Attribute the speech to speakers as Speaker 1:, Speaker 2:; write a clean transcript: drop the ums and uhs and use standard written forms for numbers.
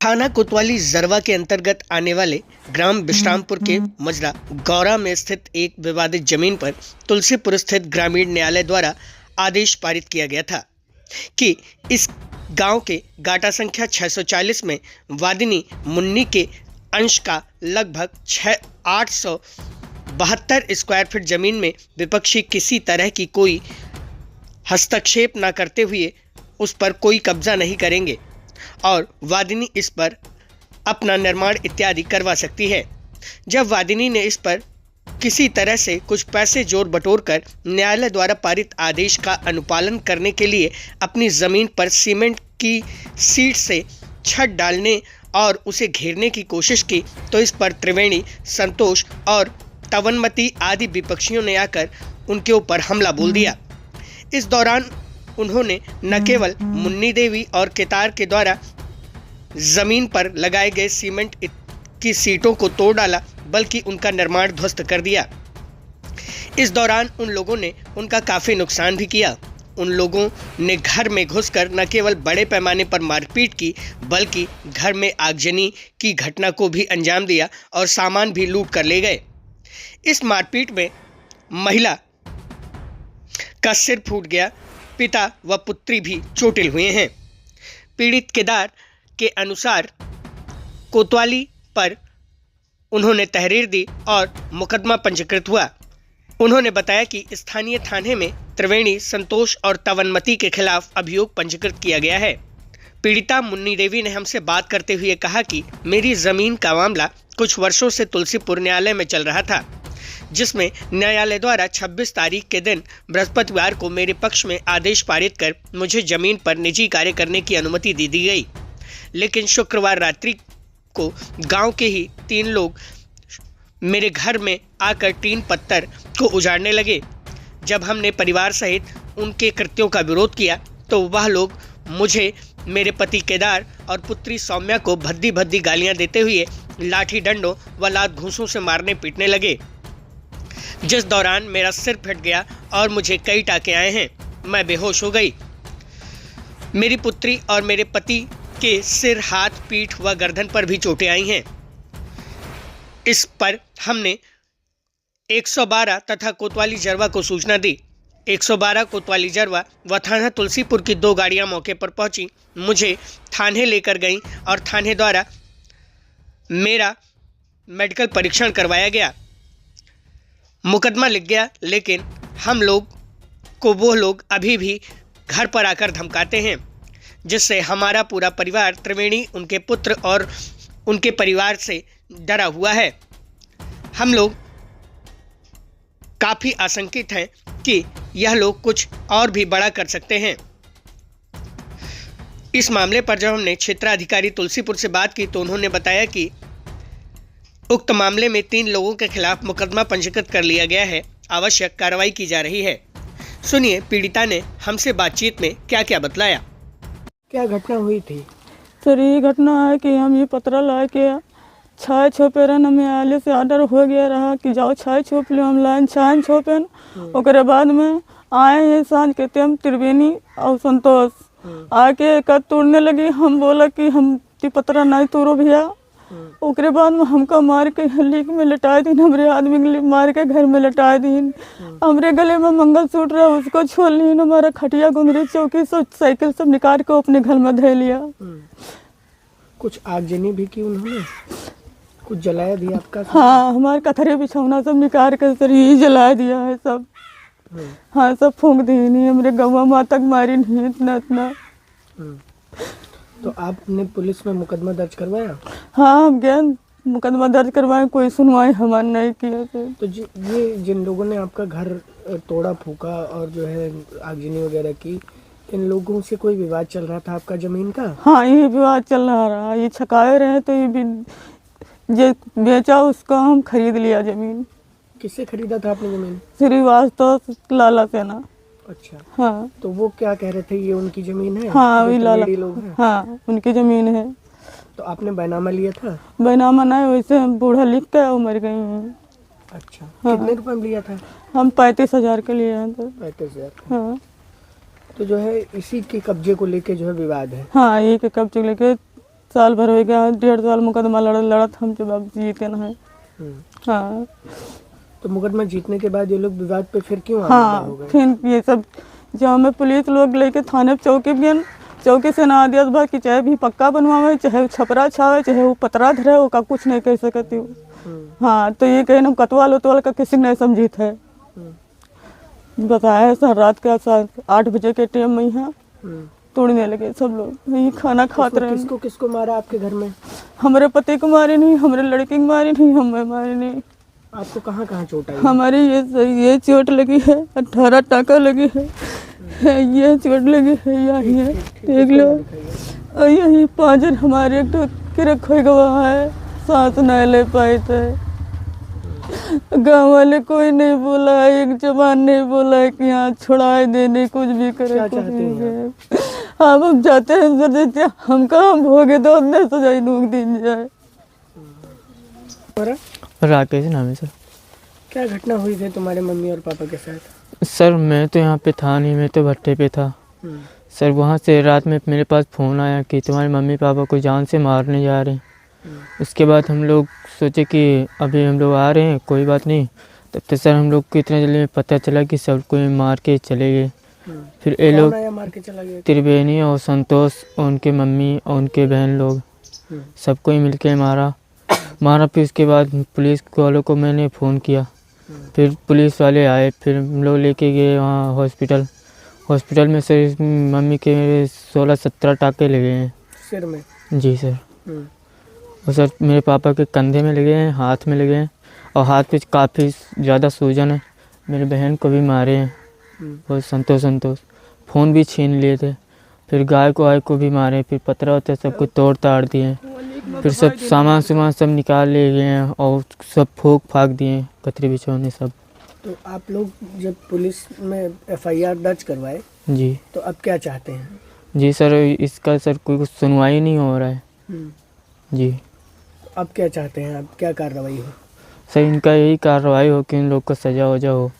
Speaker 1: थाना कोतवाली जरवा के अंतर्गत आने वाले ग्राम विश्रामपुर के मजरा गौरा में स्थित एक विवादित जमीन पर तुलसीपुर स्थित ग्रामीण न्यायालय द्वारा आदेश पारित किया गया था कि इस गांव के गाटा संख्या 640 में वादिनी मुन्नी के अंश का लगभग 872 स्क्वायर फीट जमीन में विपक्षी किसी तरह की कोई हस्तक्षेप न करते हुए उस पर कोई कब्जा नहीं करेंगे और वादिनी इस पर अपना निर्माण इत्यादि करवा सकती है। जब वादिनी ने इस पर किसी तरह से कुछ पैसे जोड़ बटोर कर न्यायालय द्वारा पारित आदेश का अनुपालन करने के लिए अपनी ज़मीन पर सीमेंट की सीट से छत डालने और उसे घेरने की कोशिश की तो इस पर त्रिवेणी, संतोष और तवनमती आदि विपक्षियों ने आकर उनके ऊपर हमला बोल दिया। इस दौरान उन्होंने न केवल मुन्नी देवी और केतार के द्वारा जमीन पर लगाए गए सीमेंट की सीटों को तोड़ डाला बल्कि उनका निर्माण ध्वस्त कर दिया। इस दौरान उन लोगों ने उनका काफ़ी नुकसान भी किया। उन लोगों ने घर में घुसकर न केवल बड़े पैमाने पर मारपीट की बल्कि घर में आगजनी की घटना को भी अंजाम दिया और सामान भी लूट कर ले गए। इस मारपीट में महिला का सिर फूट गया, पिता व पुत्री भी चोटिल हुए हैं। पीड़ित केदार के अनुसार कोतवाली पर उन्होंने तहरीर दी और मुकदमा पंजीकृत हुआ। उन्होंने बताया कि स्थानीय थाने में त्रिवेणी, संतोष और तवनमती के खिलाफ अभियोग पंजीकृत किया गया है। पीड़िता मुन्नी देवी ने हमसे बात करते हुए कहा कि मेरी जमीन का मामला कुछ वर्षों से तुलसीपुर न्यायालय में चल रहा था, जिसमें न्यायालय द्वारा 26 तारीख के दिन बृहस्पतिवार को मेरे पक्ष में आदेश पारित कर मुझे जमीन पर निजी कार्य करने की अनुमति दी गई। लेकिन शुक्रवार रात्रि को गांव के ही 3 लोग मेरे घर में आकर टीन पत्थर को उजाड़ने लगे। जब हमने परिवार सहित उनके कृत्यों का विरोध किया तो वह लोग मुझे, मेरे पति केदार और पुत्री सौम्या को भद्दी भद्दी गालियां देते हुए लाठी डंडों व लात घूंसों से मारने पीटने लगे, जिस दौरान मेरा सिर फट गया और मुझे कई टाँके आए हैं। मैं बेहोश हो गई। मेरी पुत्री और मेरे पति के सिर, हाथ, पीठ व गर्दन पर भी चोटें आई हैं। इस पर हमने 112 तथा कोतवाली जरवा को सूचना दी। 112 कोतवाली जरवा व थाना तुलसीपुर की 2 गाड़ियां मौके पर पहुंची, मुझे थाने लेकर गईं और थाने द्वारा मेरा मेडिकल परीक्षण करवाया गया, मुकदमा लिख गया। लेकिन हम लोग को वो लोग अभी भी घर पर आकर धमकाते हैं, जिससे हमारा पूरा परिवार त्रिवेणी, उनके पुत्र और उनके परिवार से डरा हुआ है। हम लोग काफ़ी आशंकित हैं कि यह लोग कुछ और भी बड़ा कर सकते हैं। इस मामले पर जब हमने क्षेत्राधिकारी तुलसीपुर से बात की तो उन्होंने बताया कि उक्त मामले में 3 लोगों के खिलाफ मुकदमा पंजीकृत कर लिया गया है, आवश्यक कार्रवाई की जा रही है। सुनिए पीड़िता ने हमसे बातचीत में क्या क्या बतलाया।
Speaker 2: क्या घटना हुई थी?
Speaker 3: सर ये घटना है कि हम ये पत्र ला के छाय छोपेरन हमें न्यायालय से ऑर्डर हो गया रहा कि जाओ छाय छोप लो। हम लाइन छाय छोपेन, ओकरे बाद में आए हैं सांझ के टाइम त्रिवेणी और संतोष आके कद तोड़ने लगी। हम बोला कि हम पत्र नहीं तोड़ो भैया। ओकरे बाद में हमको मार के लीक में लटा दी, हमारे आदमी के मार के घर में लटा दी। हमारे गले में मंगलसूत्र है उसको छोड़ ली, हमारा खटिया, गुंदरी, चौकी सब, साइकिल सब निकाल के अपने घर में धे लिया।
Speaker 2: कुछ आगजनी भी की उन्होंने? कुछ जलाया भी आपका?
Speaker 3: हाँ, हमारे कथरे बिछौना सब निकाल के सर यही जला दिया है सब। हाँ, सब फूंक दी नहीं, हमारे गवा माँ तक मारी नहीं इतना।
Speaker 2: तो आपने पुलिस में मुकदमा दर्ज करवाया?
Speaker 3: हाँ, हम गए मुकदमा दर्ज करवाए, कोई सुनवाई हमारे नहीं किया।
Speaker 2: तो ये जिन लोगों ने आपका घर तोड़ा फूका और जो है आगजनी वगैरह की, इन लोगों से कोई विवाद चल रहा था आपका जमीन का?
Speaker 3: हाँ, ये विवाद चल रहा। ये छकाए रहे तो ये जो बेचा उसका हम खरीद लिया जमीन।
Speaker 2: किससे खरीदा था आपने जमीन?
Speaker 3: श्रीवास्तव लाला सेना।
Speaker 2: अच्छा।
Speaker 3: हाँ।
Speaker 2: तो वो क्या कह रहे थे, ये उनकी जमीन है?
Speaker 3: हाँ, वही लाला
Speaker 2: लोग हैं?
Speaker 3: हाँ, उनकी जमीन है।
Speaker 2: तो आपने बैनामा लिया था?
Speaker 3: बैनामा नहीं, वैसे हम बूढ़ा लिख के वो मर गई हैं।
Speaker 2: अच्छा।
Speaker 3: हाँ।
Speaker 2: कितने रुपए में लिया था?
Speaker 3: हम 35,000 के लिए हैं।
Speaker 2: 35,000।
Speaker 3: हाँ।
Speaker 2: तो जो है इसी के कब्जे को लेके जो है विवाद है?
Speaker 3: हाँ, ये के कब्जे लेके साल भर हो गया, 1.5 साल मुकदमा लड़त हम जब जीते ना है। हाँ
Speaker 2: तो मुकदमा जीतने के बाद ये लोग विवाद पे फिर क्यों आगे
Speaker 3: हाँ,
Speaker 2: हो गए?
Speaker 3: फिर ये सब जब हमें पुलिस लोग लेके थाने पे चौकी गए, चौकी से ना आदेश भा कि चाहे भी पक्का बनवावे, चाहे छपरा छावे, चाहे वो पतरा धरे, वो का कुछ नहीं कर सकती हूँ। हाँ तो ये कहीं ना कतवाल उतवाल का किसी ने समझी है। बताया सर रात का 8 बजे के टाइम में यहाँ तोड़ने लगे सब लोग, यही खाना खाते रहे।
Speaker 2: किसको किसको मारा आपके घर में?
Speaker 3: हमारे पति को मारे नहीं, हमारे लड़के को मारे नहीं, हमें मारे नहीं।
Speaker 2: आपको कहाँ कहाँ चोट आई?
Speaker 3: हमारी ये चोट लगी है, 18 टाका लगी है, ये चोट लगी है, यही है देख लो। और यही 5 हमारे एक तो किरक हो गवा है, सांस नहीं ले पाए थे। गाँव वाले कोई नहीं बोला, एक जवान नहीं बोला कि यहाँ छुड़ाए देने, कुछ भी करे, कुछ भी करे। हम जाते हैं सर, हम कहाँ भोगे तो हमने सजाई नूक दिन जाए।
Speaker 4: राकेश नाम है सर।
Speaker 2: क्या घटना हुई थी तुम्हारे मम्मी और पापा के साथ?
Speaker 4: सर मैं तो यहाँ पे था नहीं, मैं तो भट्टे पे था। सर वहाँ से रात में मेरे पास फ़ोन आया कि तुम्हारे मम्मी पापा को जान से मारने जा रहे हैं। उसके बाद हम लोग सोचे कि अभी हम लोग आ रहे हैं, कोई बात नहीं। तब तक सर हम लोग को इतना जल्दी में पता चला कि सब कोई मार के चले गए। फिर ये लोग
Speaker 2: मार के चला गया?
Speaker 4: त्रिवेणी और संतोष और उनके मम्मी और उनके बहन लोग सबको ही मिल के मारा। फिर उसके बाद पुलिस वालों को मैंने फ़ोन किया, फिर पुलिस वाले आए, फिर हम लोग लेके गए वहाँ हॉस्पिटल में। सर मम्मी के 16-17 टाके लगे हैं
Speaker 2: सिर में?
Speaker 4: जी सर। और सर मेरे पापा के कंधे में लगे हैं, हाथ में लगे हैं, और हाथ पे काफ़ी ज़्यादा सूजन है। मेरी बहन को भी मारे हैं और संतोष फ़ोन भी छीन लिए थे। फिर गाय को भी मारे, फिर पतरा होता सब कुछ तोड़ ताड़ दिए, फिर सब सामान सब निकाल ले गए हैं और सब फाक दिए, कतरी बिछौने सब।
Speaker 2: तो आप लोग जब पुलिस में FIR दर्ज करवाए
Speaker 4: जी,
Speaker 2: तो अब क्या चाहते हैं?
Speaker 4: जी सर इसका सर कोई सुनवाई नहीं हो रहा है। जी,
Speaker 2: अब क्या चाहते हैं? अब क्या कार्रवाई हो?
Speaker 4: सर इनका यही कार्रवाई हो कि इन लोग को सजा हो।